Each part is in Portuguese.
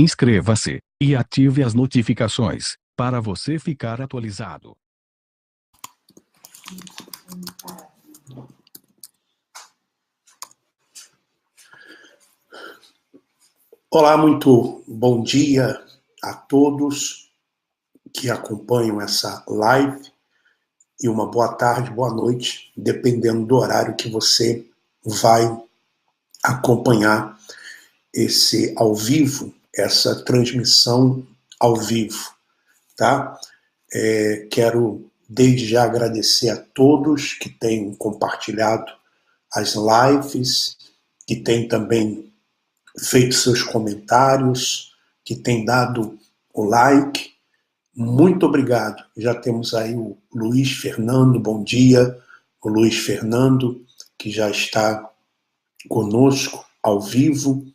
Inscreva-se e ative as notificações para você ficar atualizado. Olá, muito bom dia a todos que acompanham essa live e uma boa tarde, boa noite, dependendo do horário que você vai acompanhar esse ao vivo, essa transmissão ao vivo, tá? Quero desde já agradecer a todos que têm compartilhado as lives, que têm também feito seus comentários, que têm dado o like. Muito obrigado. Já temos aí o Luiz Fernando, bom dia. O Luiz Fernando, que já está conosco ao vivo.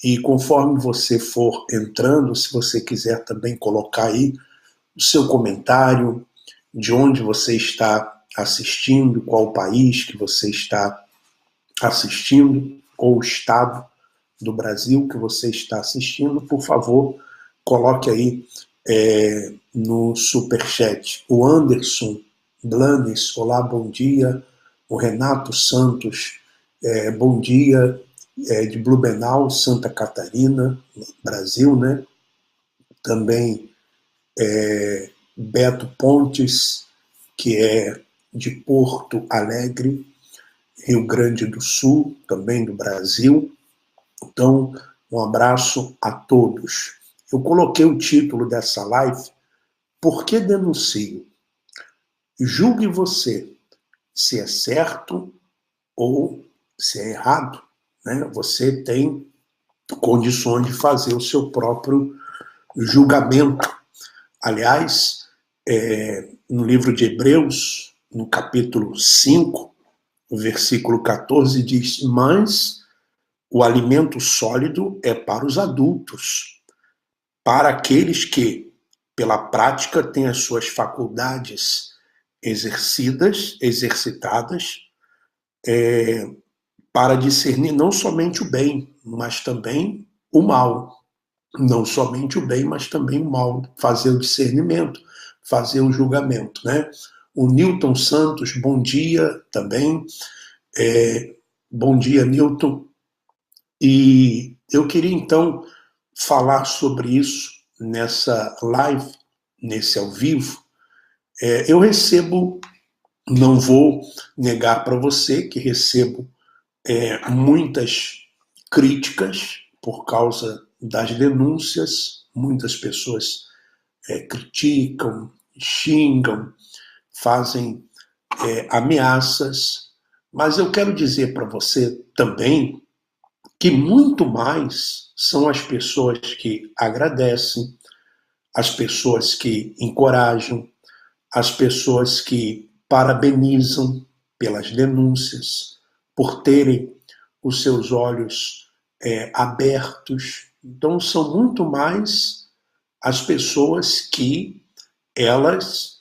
E conforme você for entrando, se você quiser também colocar aí o seu comentário, de onde você está assistindo, qual país que você está assistindo, ou o estado do Brasil que você está assistindo, por favor, coloque aí no superchat. O Anderson Blanes, olá, bom dia. O Renato Santos, bom dia, de Blumenau, Santa Catarina, Brasil, né? Também Beto Pontes, que é de Porto Alegre, Rio Grande do Sul, também do Brasil. Então, um abraço a todos. Eu coloquei o título dessa live, Por que denuncio? Julgue você se é certo ou se é errado, né? Você tem condições de fazer o seu próprio julgamento. Aliás, no livro de Hebreus, no capítulo 5, o versículo 14, diz: mas o alimento sólido é para os adultos, para aqueles que, pela prática, têm as suas faculdades exercitadas, para discernir não somente o bem, mas também o mal. Não somente o bem, mas também o mal. Fazer o discernimento, fazer o julgamento, né? O Newton Santos, bom dia também. Bom dia, Newton. E eu queria, então, falar sobre isso nessa live, nesse ao vivo. Eu recebo, não vou negar para você que recebo muitas críticas por causa das denúncias. Muitas pessoas criticam, xingam, fazem ameaças, mas eu quero dizer para você também que muito mais são as pessoas que agradecem, as pessoas que encorajam, as pessoas que parabenizam pelas denúncias, por terem os seus olhos abertos. Então, são muito mais as pessoas que elas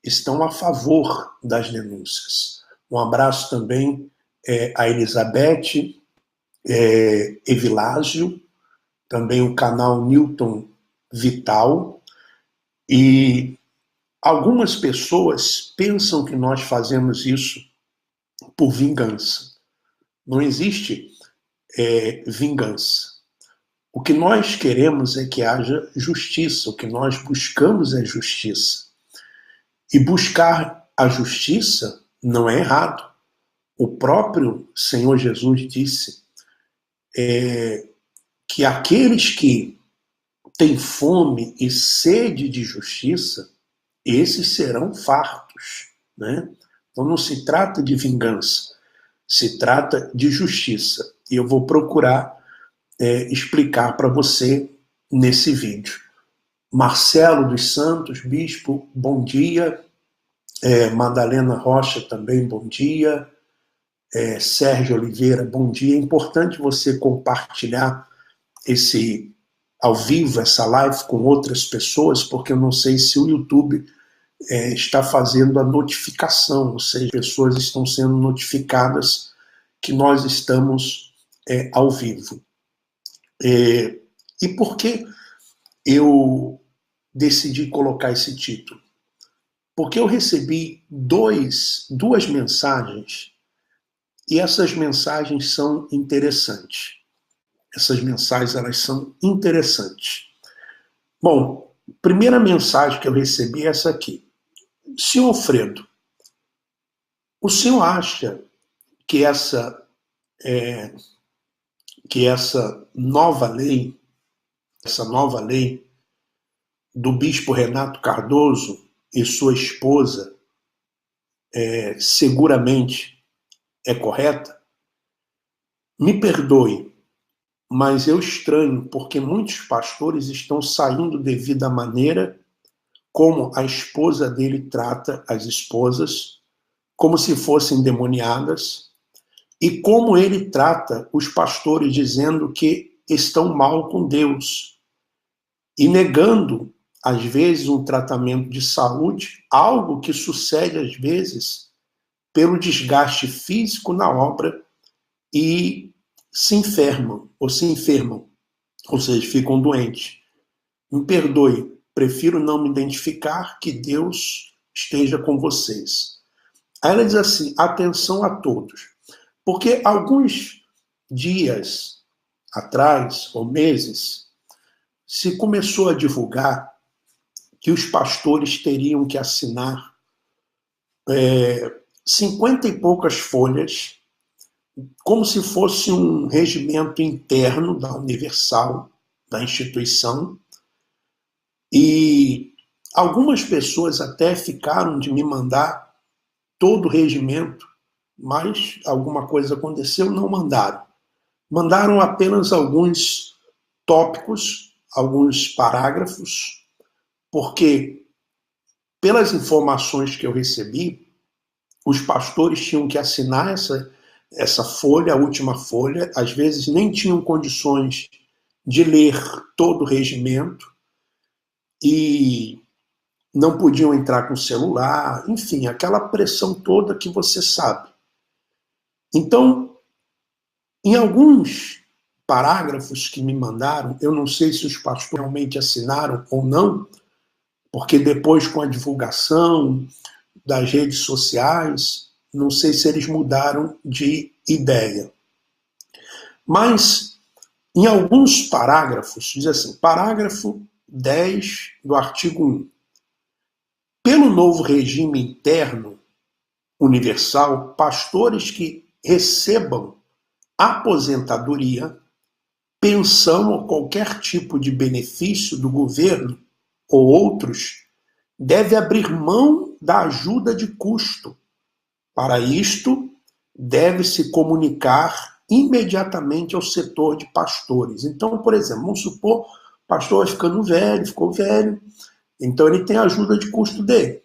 estão a favor das denúncias. Um abraço também a Elizabeth Evilásio, também o canal Newton Vital. E algumas pessoas pensam que nós fazemos isso por vingança. Não existe vingança. O que nós queremos é que haja justiça, o que nós buscamos é justiça. E buscar a justiça não é errado. O próprio Senhor Jesus disse que aqueles que têm fome e sede de justiça, esses serão fartos, né? Então não se trata de vingança, se trata de justiça. E eu vou procurar explicar para você nesse vídeo. Marcelo dos Santos, bispo, bom dia. Madalena Rocha também, bom dia. Sérgio Oliveira, bom dia. É importante você compartilhar esse ao vivo, essa live com outras pessoas, porque eu não sei se o YouTube está fazendo a notificação, ou seja, pessoas estão sendo notificadas que nós estamos ao vivo. E por que eu decidi colocar esse título? Porque eu recebi duas mensagens e essas mensagens são interessantes. Essas mensagens, elas são interessantes. Bom, primeira mensagem que eu recebi é essa aqui. Senhor Alfredo, o senhor acha que essa nova lei do bispo Renato Cardoso e sua esposa seguramente é correta? Me perdoe, mas eu estranho porque muitos pastores estão saindo devido à maneira como a esposa dele trata as esposas, como se fossem endemoniadas, e como ele trata os pastores dizendo que estão mal com Deus, e negando, às vezes, um tratamento de saúde, algo que sucede, às vezes, pelo desgaste físico na obra, e se enfermam, ou seja, ficam doentes. Me perdoe, prefiro não me identificar, que Deus esteja com vocês. Aí ela diz assim, atenção a todos, porque alguns dias atrás, ou meses, se começou a divulgar que os pastores teriam que assinar 50 e poucas folhas, como se fosse um regimento interno da Universal, da instituição, e algumas pessoas até ficaram de me mandar todo o regimento, mas alguma coisa aconteceu, não mandaram. Mandaram apenas alguns tópicos, alguns parágrafos, porque, pelas informações que eu recebi, os pastores tinham que assinar essa folha, a última folha, às vezes nem tinham condições de ler todo o regimento e não podiam entrar com celular, enfim, aquela pressão toda que você sabe. Então, em alguns parágrafos que me mandaram, eu não sei se os pastores realmente assinaram ou não, porque depois, com a divulgação das redes sociais, não sei se eles mudaram de ideia. Mas, em alguns parágrafos, diz assim, parágrafo 10 do artigo 1. Pelo novo regime interno universal, pastores que recebam aposentadoria, pensão ou qualquer tipo de benefício do governo ou outros, deve abrir mão da ajuda de custo. Para isto, deve-se comunicar imediatamente ao setor de pastores. Então, por exemplo, vamos supor, o pastor vai ficando velho, ficou velho, então ele tem a ajuda de custo dele.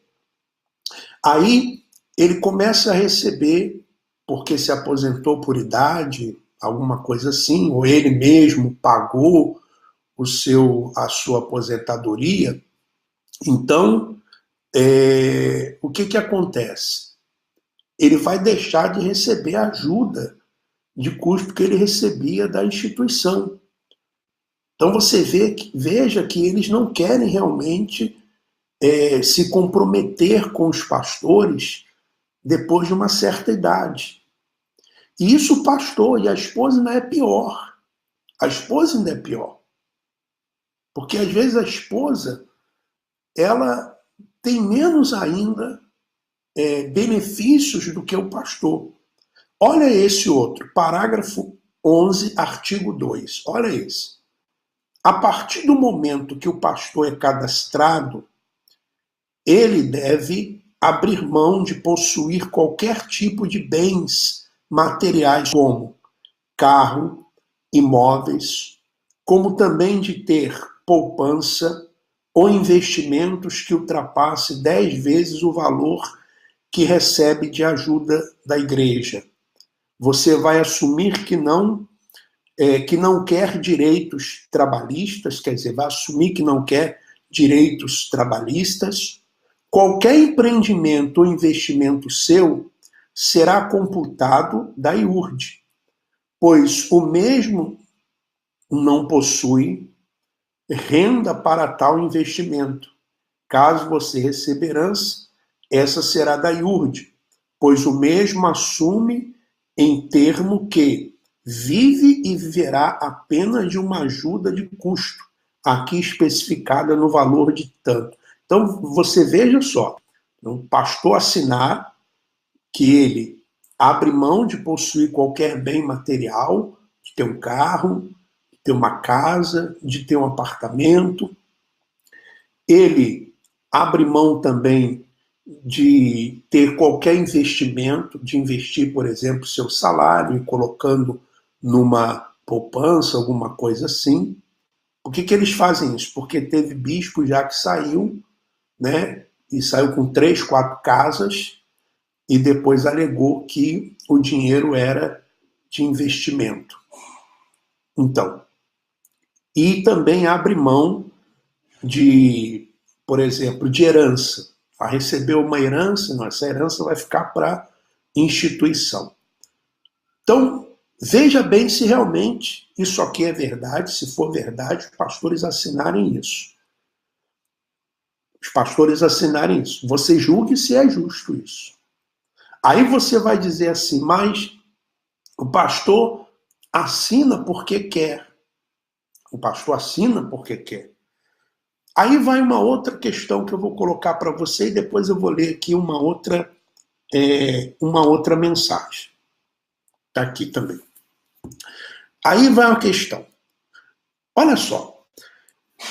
Aí ele começa a receber, porque se aposentou por idade, alguma coisa assim, ou ele mesmo pagou a sua aposentadoria. Então, o que acontece? Ele vai deixar de receber a ajuda de custo que ele recebia da instituição. Então você veja que eles não querem realmente se comprometer com os pastores depois de uma certa idade. E isso o pastor e a esposa ainda é pior. A esposa ainda é pior. Porque às vezes a esposa, ela tem menos ainda benefícios do que o pastor. Olha esse outro, parágrafo 11, artigo 2. Olha esse. A partir do momento que o pastor é cadastrado, ele deve abrir mão de possuir qualquer tipo de bens materiais, como carro, imóveis, como também de ter poupança ou investimentos que ultrapasse 10 vezes o valor que recebe de ajuda da igreja. Você vai assumir que não quer direitos trabalhistas, quer dizer, vai assumir que não quer direitos trabalhistas. Qualquer empreendimento ou investimento seu será computado da IURD, pois o mesmo não possui renda para tal investimento. Caso você receba herança, essa será da iurde, pois o mesmo assume em termo que vive e viverá apenas de uma ajuda de custo, aqui especificada no valor de tanto. Então, você veja só, um pastor assinar que ele abre mão de possuir qualquer bem material, de ter um carro, de ter uma casa, de ter um apartamento. Ele abre mão também de ter qualquer investimento, de investir, por exemplo, seu salário e colocando numa poupança, alguma coisa assim. Por que eles fazem isso? Porque teve bispo já que saiu, né? E saiu com 3, 4 casas e depois alegou que o dinheiro era de investimento. Então, e também abre mão de, por exemplo, de herança. Recebeu uma herança, não, essa herança vai ficar para instituição. Então, veja bem se realmente isso aqui é verdade, se for verdade, os pastores assinarem isso. Os pastores assinarem isso. Você julgue se é justo isso. Aí você vai dizer assim, mas o pastor assina porque quer. O pastor assina porque quer. Aí vai uma outra questão que eu vou colocar para você e depois eu vou ler aqui uma outra mensagem. Está aqui também. Aí vai uma questão. Olha só.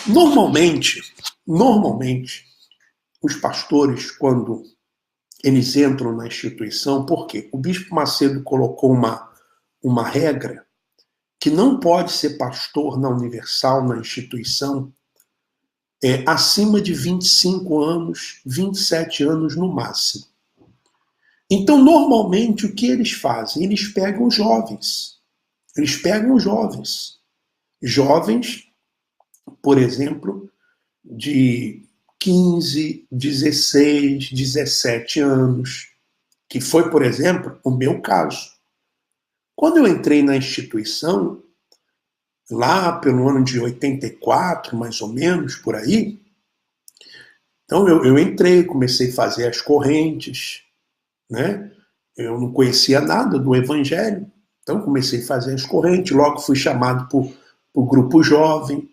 Normalmente, os pastores, quando eles entram na instituição, por quê? O Bispo Macedo colocou uma regra que não pode ser pastor na Universal, na instituição, acima de 25 anos, 27 anos no máximo. Então, normalmente, o que eles fazem? Eles pegam jovens. Eles pegam jovens. Jovens, por exemplo, de 15, 16, 17 anos, que foi, por exemplo, o meu caso. Quando eu entrei na instituição, lá pelo ano de 84, mais ou menos, por aí, então eu entrei, comecei a fazer as correntes, né? Eu não conhecia nada do evangelho, então comecei a fazer as correntes, logo fui chamado para o grupo jovem,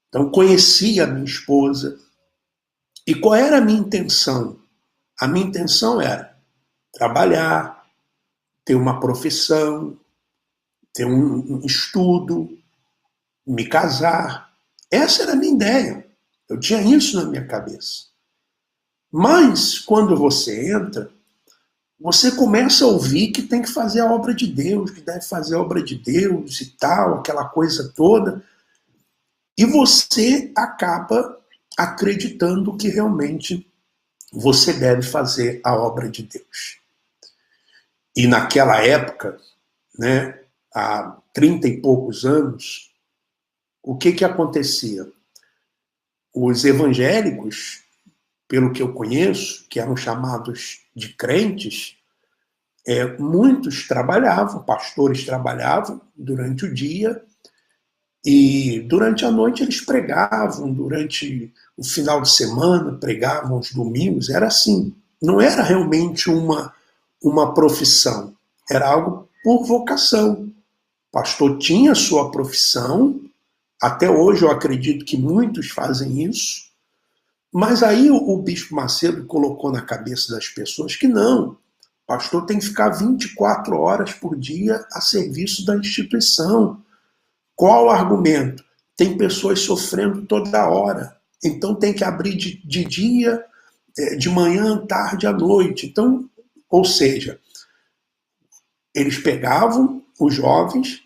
então conheci a minha esposa. E qual era a minha intenção? A minha intenção era trabalhar, ter uma profissão, ter um estudo, me casar. Essa era a minha ideia. Eu tinha isso na minha cabeça. Mas, quando você entra, você começa a ouvir que tem que fazer a obra de Deus, que deve fazer a obra de Deus e tal, aquela coisa toda. E você acaba acreditando que realmente você deve fazer a obra de Deus. E naquela época, né, há 30 e poucos anos, o que acontecia? Os evangélicos, pelo que eu conheço, que eram chamados de crentes, muitos trabalhavam, pastores trabalhavam durante o dia e durante a noite eles pregavam, durante o final de semana pregavam os domingos, era assim. Não era realmente uma profissão, era algo por vocação. O pastor tinha sua profissão, até hoje eu acredito que muitos fazem isso, mas aí o Bispo Macedo colocou na cabeça das pessoas que não, o pastor tem que ficar 24 horas por dia a serviço da instituição. Qual o argumento? Tem pessoas sofrendo toda hora, então tem que abrir de dia, de manhã, tarde, à noite. Então, ou seja, eles pegavam os jovens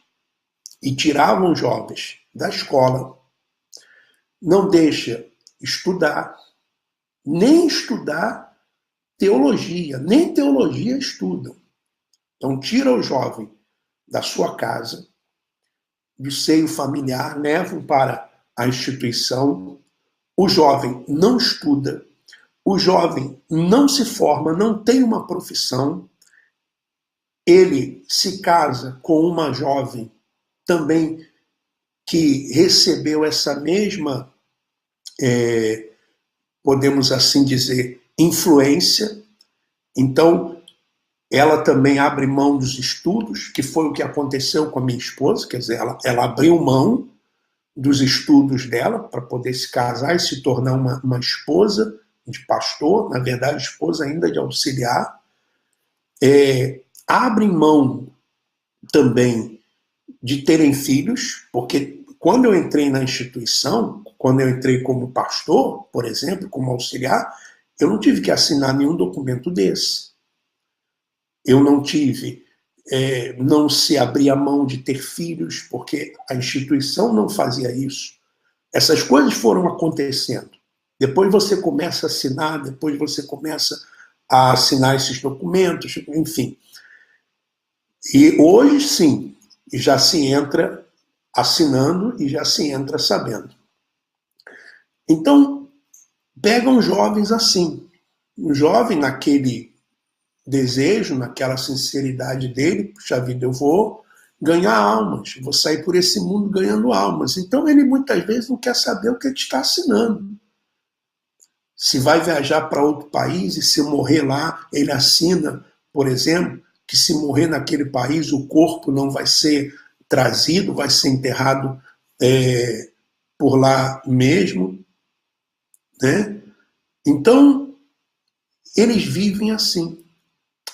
e tiravam os jovens da escola. Não deixa estudar, nem estudar teologia, nem teologia estudam. Então tira o jovem da sua casa, do seio familiar, levam para a instituição. O jovem não estuda, o jovem não se forma, não tem uma profissão. Ele se casa com uma jovem também que recebeu essa mesma, podemos assim dizer, influência. Então, ela também abre mão dos estudos, que foi o que aconteceu com a minha esposa, quer dizer, ela abriu mão dos estudos dela para poder se casar e se tornar uma esposa de pastor, na verdade, esposa ainda de auxiliar. Abrem mão também de terem filhos, porque quando eu entrei na instituição, quando eu entrei como pastor, por exemplo, como auxiliar, eu não tive que assinar nenhum documento desse. Eu não tive, não se abria mão de ter filhos, porque a instituição não fazia isso. Essas coisas foram acontecendo. Depois você começa a assinar, depois você começa a assinar esses documentos, enfim. E hoje, sim, já se entra assinando e já se entra sabendo. Então, pegam jovens assim. Um jovem naquele desejo, naquela sinceridade dele, puxa vida, eu vou ganhar almas, vou sair por esse mundo ganhando almas. Então ele muitas vezes não quer saber o que ele está assinando. Se vai viajar para outro país e se morrer lá, ele assina, por exemplo, que se morrer naquele país o corpo não vai ser trazido, vai ser enterrado por lá mesmo, né? Então, eles vivem assim.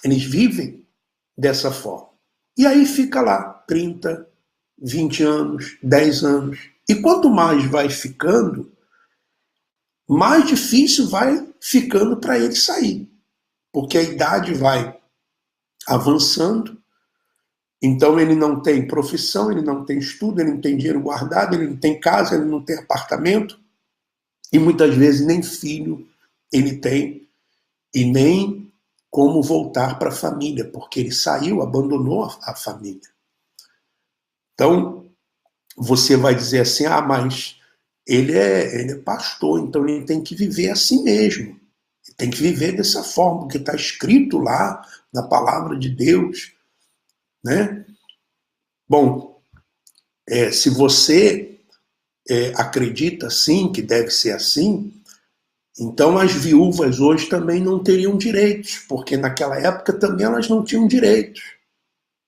Eles vivem dessa forma. E aí fica lá 30, 20 anos, 10 anos. E quanto mais vai ficando, mais difícil vai ficando para ele sair. Porque a idade vai avançando, então ele não tem profissão, ele não tem estudo, ele não tem dinheiro guardado, ele não tem casa, ele não tem apartamento, e muitas vezes nem filho ele tem, e nem como voltar para a família, porque ele saiu, abandonou a família. Então, você vai dizer assim, mas ele é pastor, então ele tem que viver assim mesmo. Ele tem que viver dessa forma, porque está escrito lá na palavra de Deus, né? Bom, se você acredita sim que deve ser assim, então as viúvas hoje também não teriam direitos, porque naquela época também elas não tinham direitos.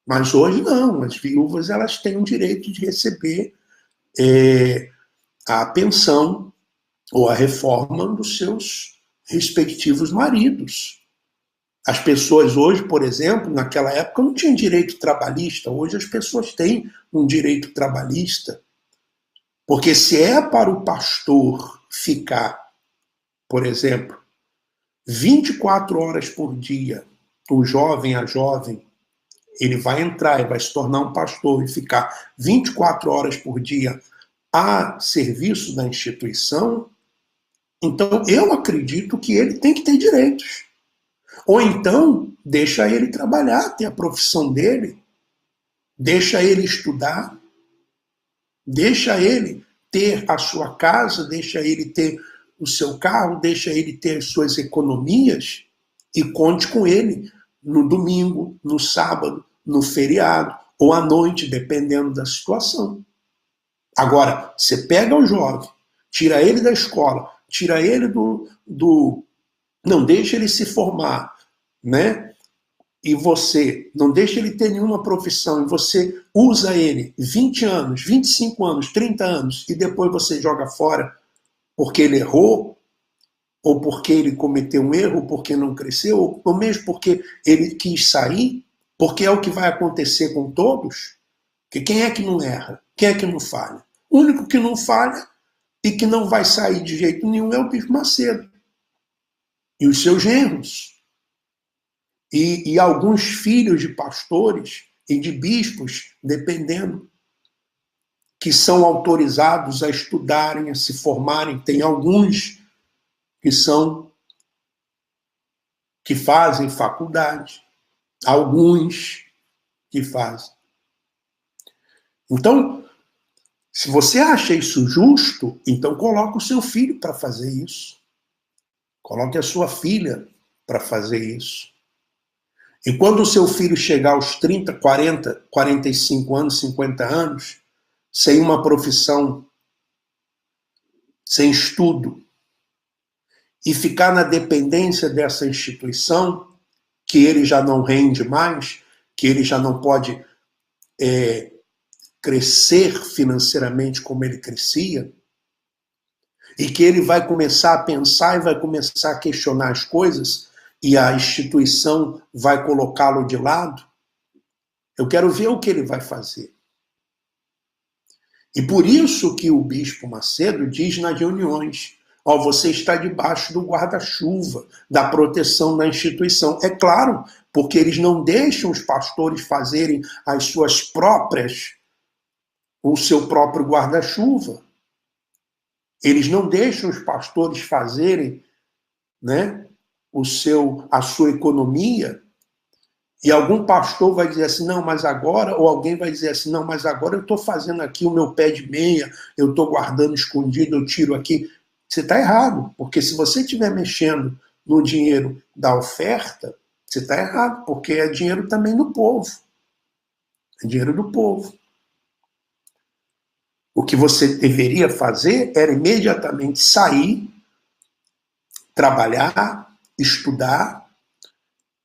Mas hoje não, as viúvas elas têm o direito de receber a pensão ou a reforma dos seus respectivos maridos. As pessoas hoje, por exemplo, naquela época não tinham direito trabalhista, hoje as pessoas têm um direito trabalhista. Porque se é para o pastor ficar, por exemplo, 24 horas por dia, o jovem, a jovem, ele vai entrar e vai se tornar um pastor e ficar 24 horas por dia a serviço da instituição, então eu acredito que ele tem que ter direitos. Ou então, deixa ele trabalhar, ter a profissão dele, deixa ele estudar, deixa ele ter a sua casa, deixa ele ter o seu carro, deixa ele ter as suas economias e conte com ele no domingo, no sábado, no feriado ou à noite, dependendo da situação. Agora, você pega o jovem, tira ele da escola, tira ele não deixa ele se formar, né? E você não deixa ele ter nenhuma profissão, e você usa ele 20 anos, 25 anos, 30 anos, e depois você joga fora porque ele errou, ou porque ele cometeu um erro, ou porque não cresceu, ou mesmo porque ele quis sair, porque é o que vai acontecer com todos. Porque quem é que não erra? Quem é que não falha? O único que não falha e que não vai sair de jeito nenhum é o Bispo Macedo. E os seus genros. E alguns filhos de pastores e de bispos, dependendo, que são autorizados a estudarem, a se formarem. Tem alguns que fazem faculdade, alguns que fazem. Então, se você acha isso justo, então coloque o seu filho para fazer isso. Coloque a sua filha para fazer isso. E quando o seu filho chegar aos 30, 40, 45 anos, 50 anos, sem uma profissão, sem estudo, e ficar na dependência dessa instituição, que ele já não rende mais, que ele já não pode crescer financeiramente como ele crescia, e que ele vai começar a pensar e vai começar a questionar as coisas, e a instituição vai colocá-lo de lado, eu quero ver o que ele vai fazer. E por isso que o Bispo Macedo diz nas reuniões, você está debaixo do guarda-chuva, da proteção da instituição. É claro, porque eles não deixam os pastores fazerem as suas próprias, o seu próprio guarda-chuva. Eles não deixam os pastores fazerem, né, a sua economia. E algum pastor vai dizer assim, não, mas agora, ou alguém vai dizer assim, não, mas agora eu estou fazendo aqui o meu pé de meia, eu estou guardando escondido, eu tiro aqui. Você está errado, porque se você estiver mexendo no dinheiro da oferta, você está errado, porque é dinheiro também do povo. É dinheiro do povo. O que você deveria fazer era imediatamente sair, trabalhar, estudar,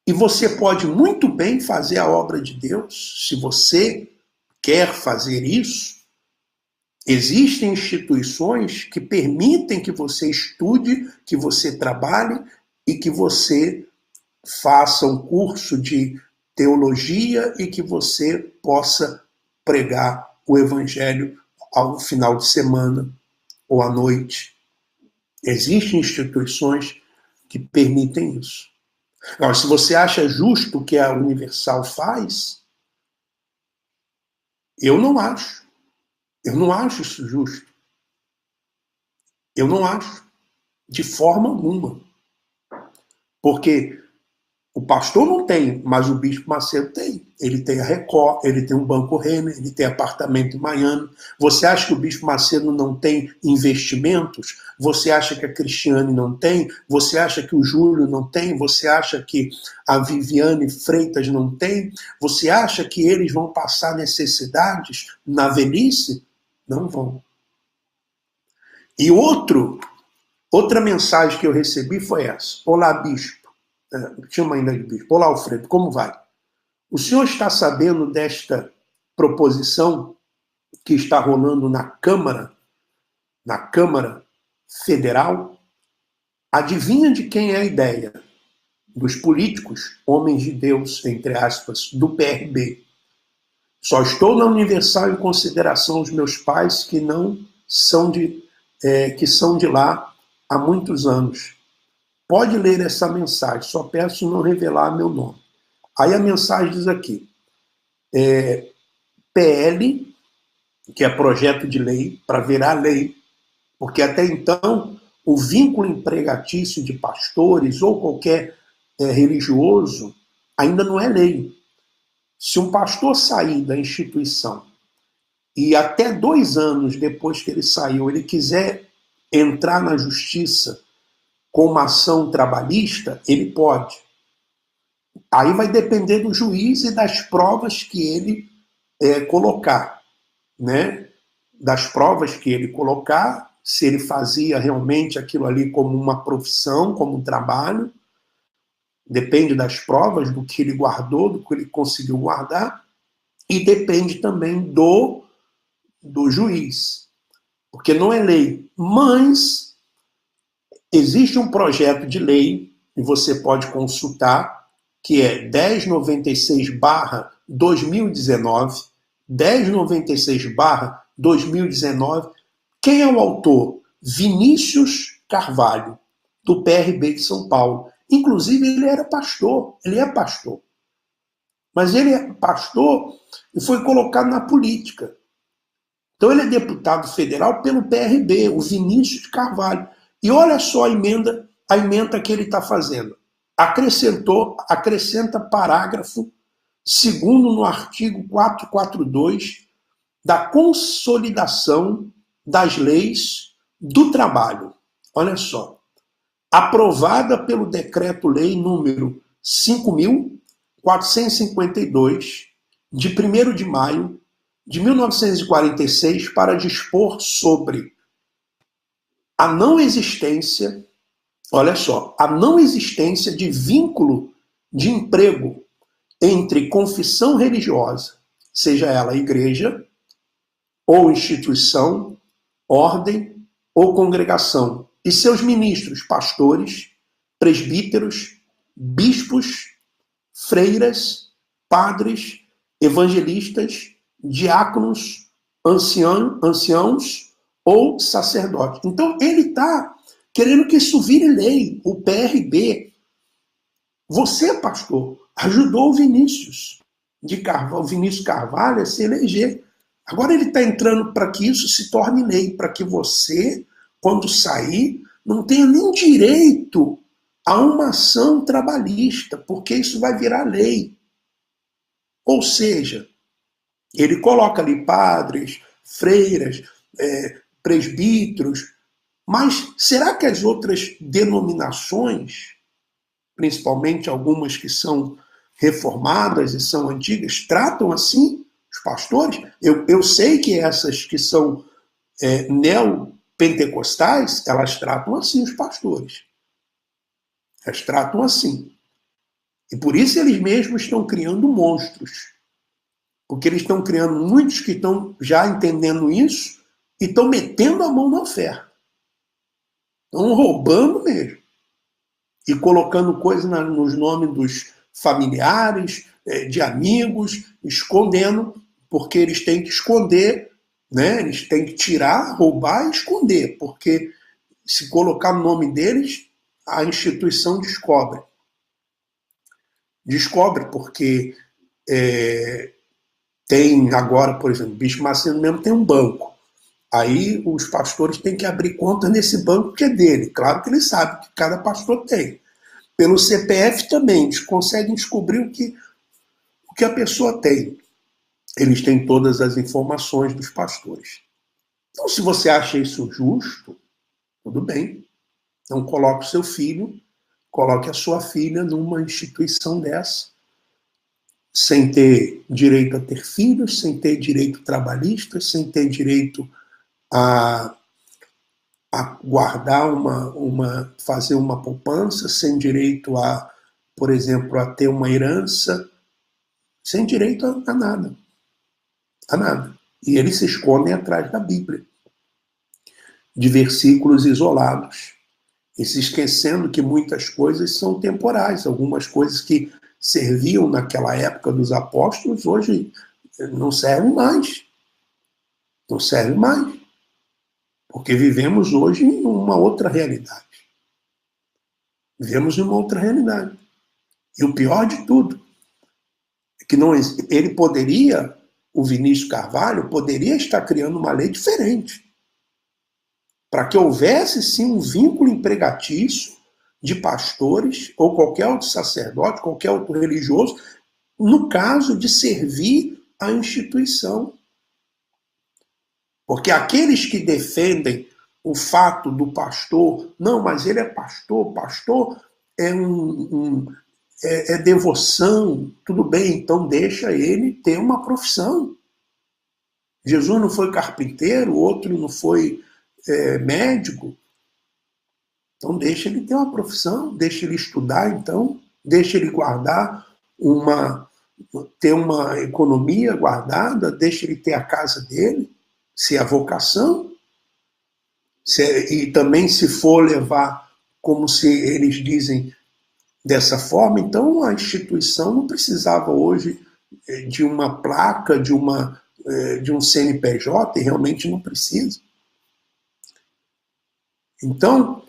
e você pode muito bem fazer a obra de Deus, se você quer fazer isso. Existem instituições que permitem que você estude, que você trabalhe e que você faça um curso de teologia e que você possa pregar o evangelho ao final de semana ou à noite. Existem instituições que permitem isso. Agora, se você acha justo o que a Universal faz, eu não acho. Eu não acho isso justo. Eu não acho. De forma alguma. Porque o pastor não tem, mas o Bispo Macedo tem. Ele tem a Record, ele tem um Banco Renner, ele tem apartamento em Miami. Você acha que o Bispo Macedo não tem investimentos? Você acha que a Cristiane não tem? Você acha que o Júlio não tem? Você acha que a Viviane Freitas não tem? Você acha que eles vão passar necessidades na velhice? Não vão. E outra mensagem que eu recebi foi essa. Olá, Bispo. Chama ainda de Bispo. Olá, Alfredo, como vai? O senhor está sabendo desta proposição que está rolando na Câmara Federal? Adivinha de quem é a ideia? Dos políticos, homens de Deus, entre aspas, do PRB. Só estou na Universal em consideração os meus pais que não são que são de lá há muitos anos. Pode ler essa mensagem, só peço não revelar meu nome. Aí a mensagem diz aqui, PL, que é projeto de lei, para virar lei, porque até então o vínculo empregatício de pastores ou qualquer religioso ainda não é lei. Se um pastor sair da instituição e até 2 anos depois que ele saiu, ele quiser entrar na justiça com uma ação trabalhista, ele pode. Aí vai depender do juiz e das provas que ele colocar, né? Das provas que ele colocar, se ele fazia realmente aquilo ali como uma profissão, como um trabalho, depende das provas, do que ele guardou, do que ele conseguiu guardar, e depende também do juiz, porque não é lei, mas existe um projeto de lei, e você pode consultar, que é 1096/2019, 1096/2019. Quem é o autor? Vinícius Carvalho, do PRB de São Paulo. Inclusive, ele era pastor, ele é pastor. Mas ele é pastor e foi colocado na política. Então ele é deputado federal pelo PRB, o Vinícius Carvalho. E olha só a emenda que ele está fazendo. Acrescenta parágrafo 2º no artigo 442 da consolidação das leis do trabalho. Olha só. Aprovada pelo Decreto-Lei número 5.452, de 1º de maio de 1946 para dispor sobre a não existência, olha só, a não existência de vínculo de emprego entre confissão religiosa, seja ela igreja, ou instituição, ordem ou congregação, e seus ministros, pastores, presbíteros, bispos, freiras, padres, evangelistas, diáconos, anciãos ou sacerdotes. Então, ele está querendo que isso vire lei, o PRB. Você, pastor, ajudou o Vinícius Carvalho a se eleger. Agora ele está entrando para que isso se torne lei, para que você, quando sair, não tenha nem direito a uma ação trabalhista, porque isso vai virar lei. Ou seja, ele coloca ali padres, freiras, presbíteros, mas será que as outras denominações, principalmente algumas que são reformadas e são antigas, tratam assim os pastores? Eu sei que essas que são neopentecostais, elas tratam assim os pastores. Elas tratam assim. E por isso eles mesmos estão criando monstros. Porque eles estão criando muitos que estão já entendendo isso e estão metendo a mão na oferta. Estão roubando mesmo. E colocando coisa nos nomes dos familiares, de amigos, escondendo, porque eles têm que esconder, né? Eles têm que tirar, roubar e esconder, porque se colocar no nome deles, a instituição descobre. Descobre porque tem agora, por exemplo, o Bispo Macedo mesmo tem um banco. Aí os pastores têm que abrir conta nesse banco que é dele. Claro que ele sabe que cada pastor tem. Pelo CPF também, eles conseguem descobrir o que a pessoa tem. Eles têm todas as informações dos pastores. Então, se você acha isso justo, tudo bem. Então, coloque o seu filho, coloque a sua filha numa instituição dessa, sem ter direito a ter filhos, sem ter direito trabalhista, sem ter direito a guardar fazer uma poupança, sem direito a, por exemplo, a ter uma herança, sem direito a nada. A nada. E eles se escondem atrás da Bíblia, de versículos isolados, e se esquecendo que muitas coisas são temporais, algumas coisas que serviam naquela época dos apóstolos, hoje não servem mais. Não servem mais. Porque vivemos hoje em uma outra realidade. Vivemos em uma outra realidade. E o pior de tudo é que ele poderia, o Vinícius Carvalho, poderia estar criando uma lei diferente. Para que houvesse, sim, um vínculo empregatício de pastores ou qualquer outro sacerdote, qualquer outro religioso, no caso de servir a instituição. Porque aqueles que defendem o fato do pastor, não, mas ele é pastor é devoção, tudo bem, então deixa ele ter uma profissão. Jesus não foi carpinteiro, outro não foi médico, então deixa ele ter uma profissão, deixa ele estudar, então, deixa ele guardar ter uma economia guardada, deixa ele ter a casa dele, se é vocação, e também se for levar como se eles dizem dessa forma, então a instituição não precisava hoje de uma placa, de um CNPJ, e realmente não precisa. Então,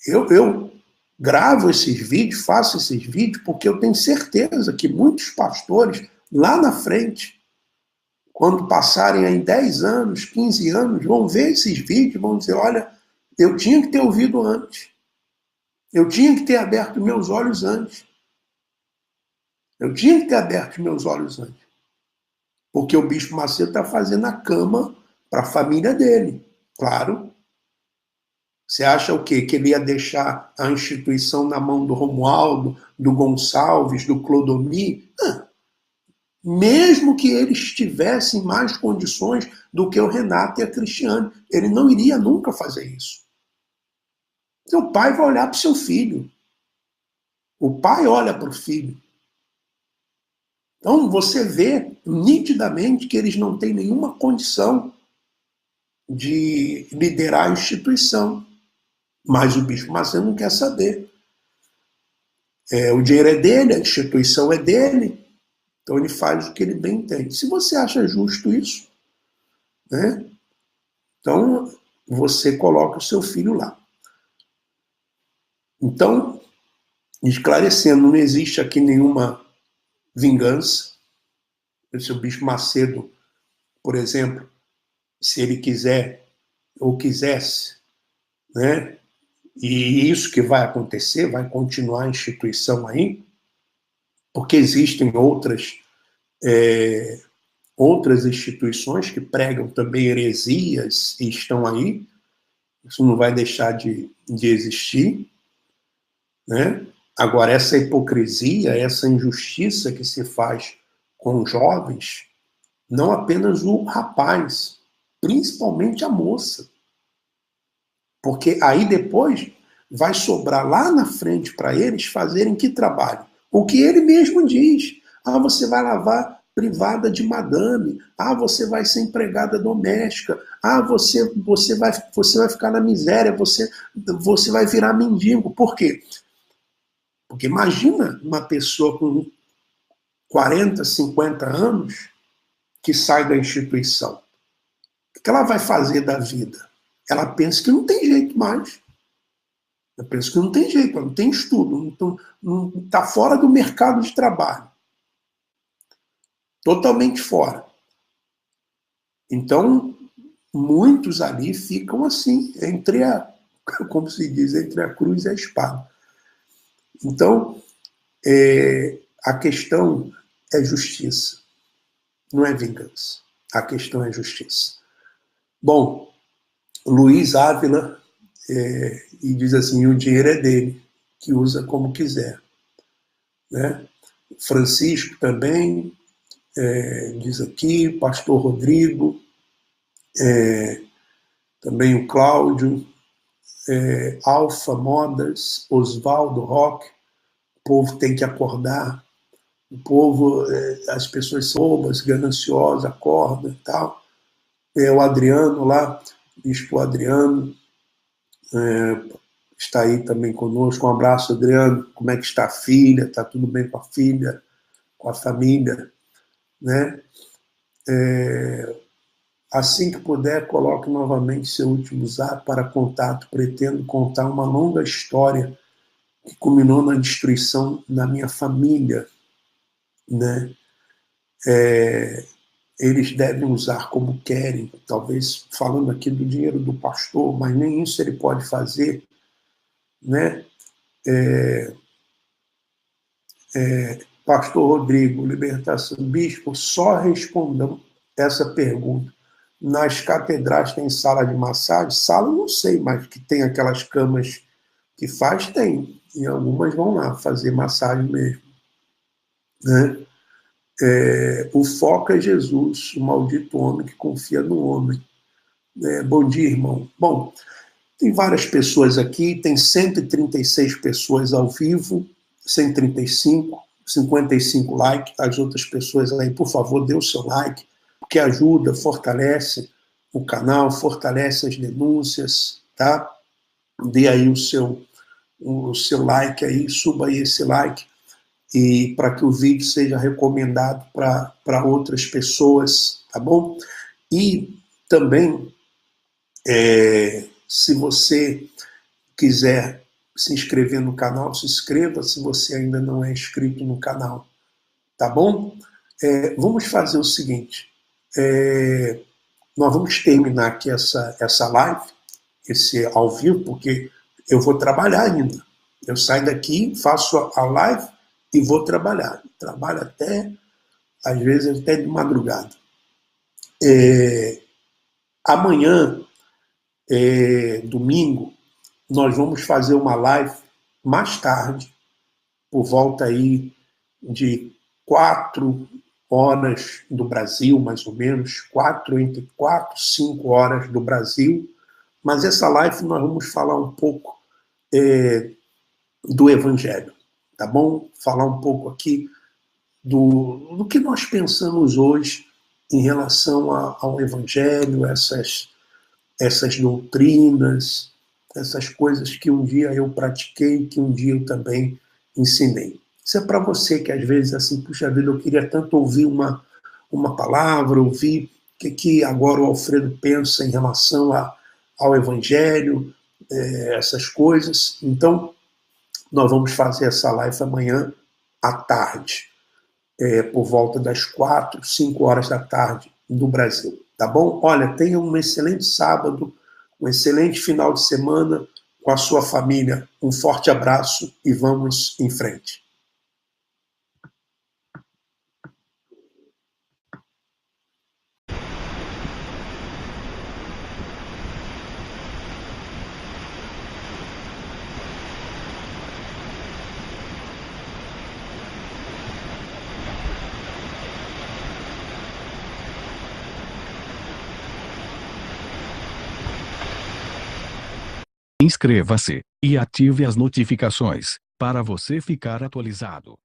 eu gravo esses vídeos, faço esses vídeos, porque eu tenho certeza que muitos pastores, lá na frente, quando passarem aí 10 anos, 15 anos, vão ver esses vídeos e vão dizer, olha, eu tinha que ter ouvido antes. Eu tinha que ter aberto meus olhos antes. Eu tinha que ter aberto meus olhos antes. Porque o Bispo Macedo está fazendo a cama para a família dele. Claro. Você acha o quê? Que ele ia deixar a instituição na mão do Romualdo, do Gonçalves, do Clodomir? Não. Mesmo que eles tivessem mais condições do que o Renato e a Cristiane. Ele não iria nunca fazer isso. Seu pai vai olhar para o seu filho. O pai olha para o filho. Então, você vê nitidamente que eles não têm nenhuma condição de liderar a instituição. Mas o Bispo Macedo não quer saber. O dinheiro é dele, a instituição é dele, então ele faz o que ele bem entende. Se você acha justo isso, né, então você coloca o seu filho lá. Então, esclarecendo, não existe aqui nenhuma vingança. Se o Bispo Macedo, por exemplo, se ele quiser ou quisesse, né, e isso que vai acontecer, vai continuar a instituição aí, porque existem outras instituições que pregam também heresias e estão aí, isso não vai deixar de existir, né? Agora, essa hipocrisia, essa injustiça que se faz com os jovens, não apenas o rapaz, principalmente a moça, porque aí depois vai sobrar lá na frente para eles fazerem que trabalho? O que ele mesmo diz. Você vai lavar privada de madame. Você vai ser empregada doméstica. Você vai ficar na miséria. Você vai virar mendigo. Por quê? Porque imagina uma pessoa com 40, 50 anos que sai da instituição. O que ela vai fazer da vida? Ela pensa que não tem jeito mais. Eu penso que não tem jeito, não tem estudo, não está fora do mercado de trabalho. Totalmente fora. Então, muitos ali ficam assim, como se diz, entre a cruz e a espada. Então, a questão é justiça, não é vingança. A questão é justiça. Bom, Luiz Ávila e diz assim, o dinheiro é dele, que usa como quiser. Né? Francisco também diz aqui, pastor Rodrigo, também o Cláudio, Alfa Modas, Osvaldo Roque, o povo tem que acordar, o povo, as pessoas são bobas, gananciosas, acordam e tal. O Adriano lá, Bispo Adriano, está aí também conosco. Um abraço, Adriano. Como é que está a filha? Está tudo bem com a filha, com a família? Né? Assim que puder, coloque novamente seu último zap para contato. Pretendo contar uma longa história que culminou na destruição da minha família. Né? Eles devem usar como querem, talvez falando aqui do dinheiro do pastor, mas nem isso ele pode fazer. Né? Pastor Rodrigo, Libertação, Bispo, só respondam essa pergunta. Nas catedrais tem sala de massagem? Sala não sei, mas que tem aquelas camas que faz, tem. E algumas vão lá fazer massagem mesmo. Né? O foco é Jesus, o maldito homem que confia no homem. Bom dia, irmão. Bom, tem várias pessoas aqui, tem 136 pessoas ao vivo, 135, 55 likes. As outras pessoas aí, por favor, dê o seu like, porque ajuda, fortalece o canal, fortalece as denúncias, tá? Dê aí o seu like aí, suba aí esse like, e para que o vídeo seja recomendado para outras pessoas, tá bom? E também, se você quiser se inscrever no canal, se inscreva se você ainda não é inscrito no canal, tá bom? Vamos fazer o seguinte, nós vamos terminar aqui essa live, esse ao vivo, porque eu vou trabalhar ainda. Eu saio daqui, faço a live e vou trabalhar. Trabalho às vezes até de madrugada. Amanhã, domingo, nós vamos fazer uma live mais tarde, por volta aí de 4 horas do Brasil, mais ou menos, entre 4 e 5 horas do Brasil. Mas essa live nós vamos falar um pouco do Evangelho, tá bom? Falar um pouco aqui do que nós pensamos hoje em relação ao Evangelho, essas doutrinas, essas coisas que um dia eu pratiquei, que um dia eu também ensinei. Isso é para você que às vezes, assim, puxa vida, eu queria tanto ouvir uma palavra, ouvir o que agora o Alfredo pensa em relação ao Evangelho, essas coisas. Então, nós vamos fazer essa live amanhã à tarde, por volta das 4, 5 horas da tarde do Brasil. Tá bom? Olha, tenha um excelente sábado, um excelente final de semana com a sua família. Um forte abraço e vamos em frente. Inscreva-se e ative as notificações para você ficar atualizado.